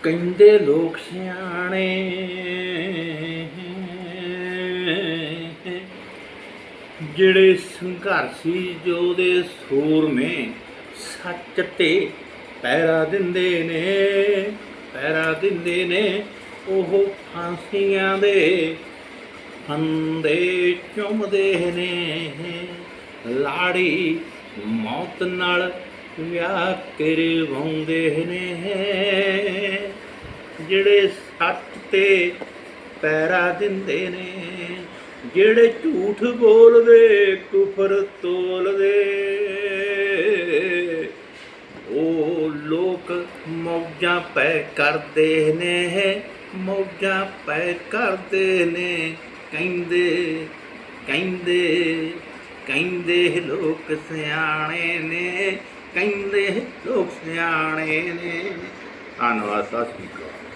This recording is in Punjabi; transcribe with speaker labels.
Speaker 1: ਕਹਿੰਦੇ ਲੋਕ ਸਿਆਣੇ ਜਿਹੜੇ ਸੰਘਰਸ਼ੀ ਯੋਧੇ ਸੂਰ ਨੇ ਸੱਚ ਤੇ ਪਹਿਰਾ ਦਿੰਦੇ ਨੇ ਉਹ ਫਾਂਸੀਆਂ ਦੇ ਫੰਦੇ ਚੁੰਮਦੇ ਨੇ ਲਾੜੀ ਮੌਤ ਨਾਲ ਵਿਆਹ ਕਰਵਾਉਂਦੇ ਨੇ ਜਿਹੜੇ ਸੱਚ ਤੇ ਪਹਿਰਾ ਦਿੰਦੇ ਨੇ ਜਿਹੜੇ ਝੂਠ ਬੋਲਦੇ ਕੁਫਰ ਤੋਲਦੇ ਉਹ ਲੋਕ ਮੌਜਾਂ ਪੈ ਕਰਦੇ ਨੇ ਮੌਜਾਂ ਪੈ ਕਰਦੇ ਨੇ ਕਹਿੰਦੇ ਲੋਕ ਸਿਆਣੇ ਨੇ ਕਹਿੰਦੇ ਲੋਕ ਸਿਆਣੇ ਨੇ। ਧੰਨਵਾਦ। ਸਤਿ ਸ਼੍ਰੀ ਅਕਾਲ।